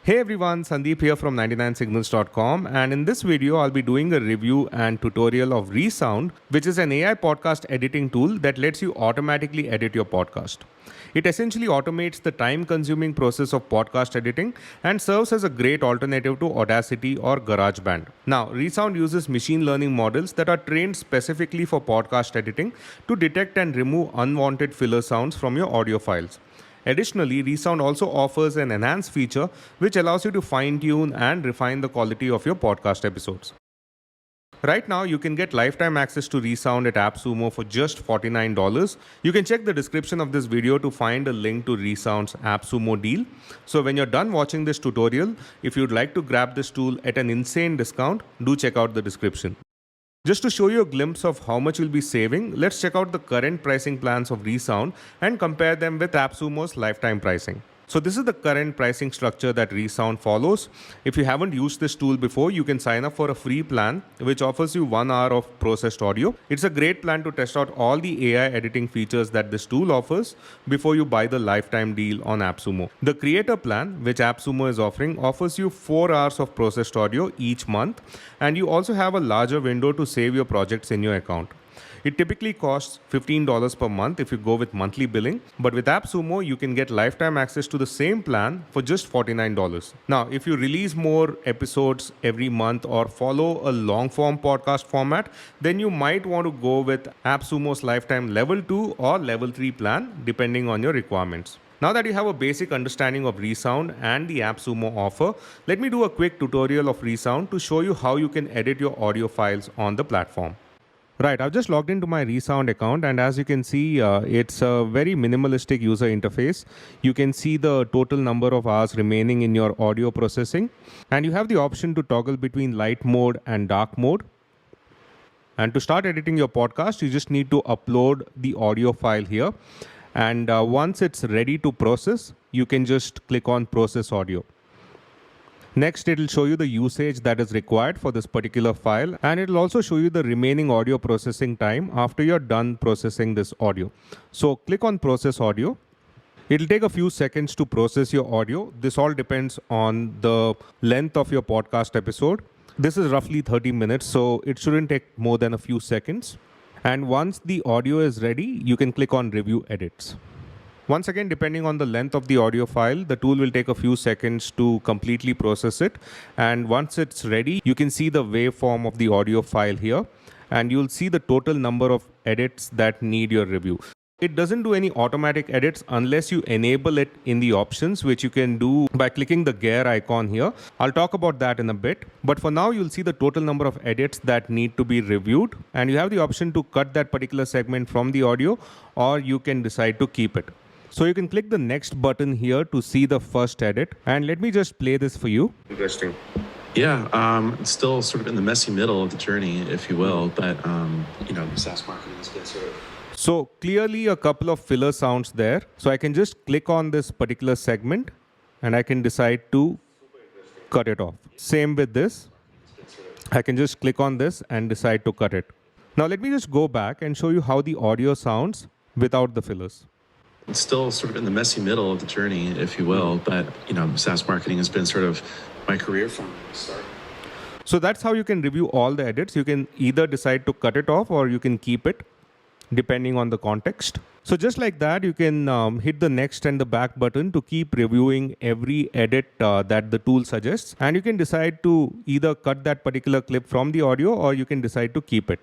Hey everyone, Sandeep here from 99signals.com, and in this video I'll be doing a review and tutorial of Resound, which is an AI podcast editing tool that lets you automatically edit your podcast. It essentially automates the time-consuming process of podcast editing and serves as a great alternative to Audacity or GarageBand. Now, Resound uses machine learning models that are trained specifically for podcast editing to detect and remove unwanted filler sounds from your audio files. Additionally, Resound also offers an enhanced feature which allows you to fine-tune and refine the quality of your podcast episodes. Right now, you can get lifetime access to Resound at AppSumo for just $49. You can check the description of this video to find a link to Resound's AppSumo deal. So when you're done watching this tutorial, if you'd like to grab this tool at an insane discount, do check out the description. Just to show you a glimpse of how much you'll be saving, let's check out the current pricing plans of Resound and compare them with AppSumo's lifetime pricing. So this is the current pricing structure that Resound follows. If you haven't used this tool before, you can sign up for a free plan which offers you 1 hour of processed audio. It's a great plan to test out all the AI editing features that this tool offers before you buy the lifetime deal on AppSumo. The creator plan, which AppSumo is offers you 4 hours of processed audio each month, and you also have a larger window to save your projects in your account. It typically costs $15 per month if you go with monthly billing, but with AppSumo, you can get lifetime access to the same plan for just $49. Now, if you release more episodes every month or follow a long-form podcast format, then you might want to go with AppSumo's lifetime level 2 or level 3 plan, depending on your requirements. Now that you have a basic understanding of Resound and the AppSumo offer, let me do a quick tutorial of Resound to show you how you can edit your audio files on the platform. Right, I've just logged into my Resound account, and as you can see, it's a very minimalistic user interface. You can see the total number of hours remaining in your audio processing, and you have the option to toggle between light mode and dark mode. And to start editing your podcast, you just need to upload the audio file here. And once it's ready to process, you can just click on Process Audio. Next, it will show you the usage that is required for this particular file, and it will also show you the remaining audio processing time after you're done processing this audio. So click on Process Audio. It will take a few seconds to process your audio. This all depends on the length of your podcast episode. This is roughly 30 minutes, so it shouldn't take more than a few seconds. And once the audio is ready, you can click on Review Edits. Once again, depending on the length of the audio file, the tool will take a few seconds to completely process it. And once it's ready, you can see the waveform of the audio file here, and you'll see the total number of edits that need your review. It doesn't do any automatic edits unless you enable it in the options, which you can do by clicking the gear icon here. I'll talk about that in a bit. But for now, you'll see the total number of edits that need to be reviewed. And you have the option to cut that particular segment from the audio, or you can decide to keep it. So you can click the next button here to see the first edit. And let me just play this for you. Interesting. Yeah, it's still sort of in the messy middle of the journey, if you will, but SaaS marketing has been sort of... So clearly a couple of filler sounds there. So I can just click on this particular segment and I can decide to cut it off. Same with this. I can just click on this and decide to cut it. Now let me just go back and show you how the audio sounds without the fillers. It's still sort of in the messy middle of the journey, if you will, but SaaS marketing has been sort of my career from the start. So that's how you can review all the edits. You can either decide to cut it off or you can keep it, depending on the context. So just like that, you can hit the next and the back button to keep reviewing every edit that the tool suggests. And you can decide to either cut that particular clip from the audio or you can decide to keep it.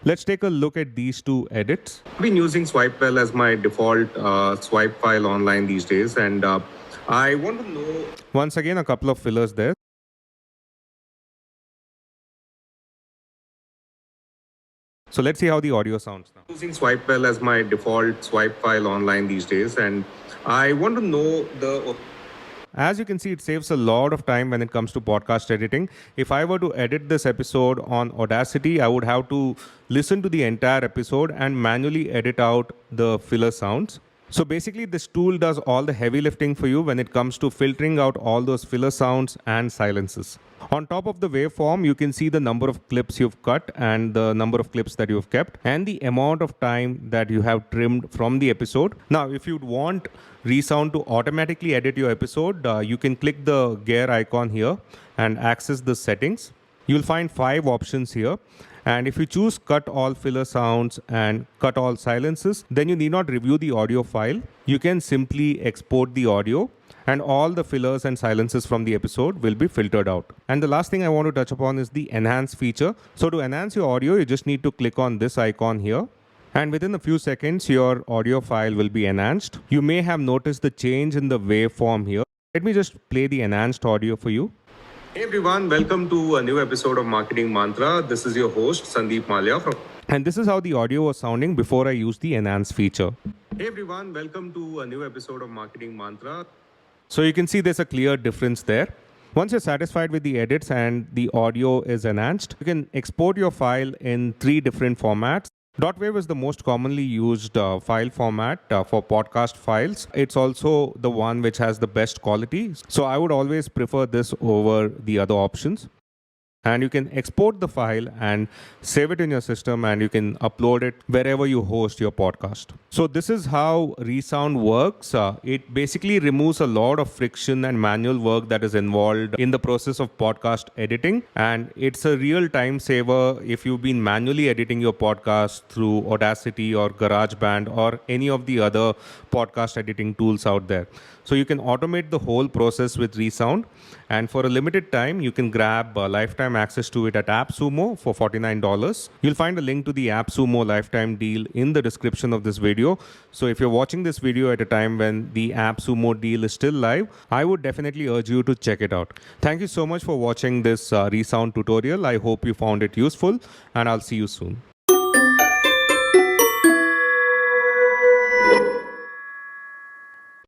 Let's take a look at these two edits. I've been using SwipeWell as my default swipe file online these days, and I want to know... Once again, a couple of fillers there. So let's see how the audio sounds now. Using SwipeWell as my default swipe file online these days, and I want to know the... As you can see, it saves a lot of time when it comes to podcast editing. If I were to edit this episode on Audacity, I would have to listen to the entire episode and manually edit out the filler sounds. So basically, this tool does all the heavy lifting for you when it comes to filtering out all those filler sounds and silences. On top of the waveform, you can see the number of clips you've cut and the number of clips that you've kept and the amount of time that you have trimmed from the episode. Now, if you'd want Resound to automatically edit your episode, you can click the gear icon here and access the settings. You'll find 5 options here. And if you choose cut all filler sounds and cut all silences, then you need not review the audio file. You can simply export the audio and all the fillers and silences from the episode will be filtered out. And the last thing I want to touch upon is the enhance feature. So to enhance your audio, you just need to click on this icon here. And within a few seconds, your audio file will be enhanced. You may have noticed the change in the waveform here. Let me just play the enhanced audio for you. Hey everyone, welcome to a new episode of Marketing Mantra. This is your host Sandeep Malia and this is how the audio was sounding before I used the enhance feature. Hey everyone, welcome to a new episode of Marketing Mantra. So you can see there's a clear difference there. Once you're satisfied with the edits and the audio is enhanced, you can export your file in 3 different formats. .wav is the most commonly used file format for podcast files. It's also the one which has the best quality. So I would always prefer this over the other options. And you can export the file and save it in your system and you can upload it wherever you host your podcast. So this is how Resound works. It basically removes a lot of friction and manual work that is involved in the process of podcast editing. And it's a real time saver if you've been manually editing your podcast through Audacity or GarageBand or any of the other podcast editing tools out there. So you can automate the whole process with Resound. And for a limited time, you can grab lifetime access to it at AppSumo for $49. You'll find a link to the AppSumo lifetime deal in the description of this video. So if you're watching this video at a time when the AppSumo deal is still live, I would definitely urge you to check it out. Thank you so much for watching this Resound tutorial. I hope you found it useful and I'll see you soon.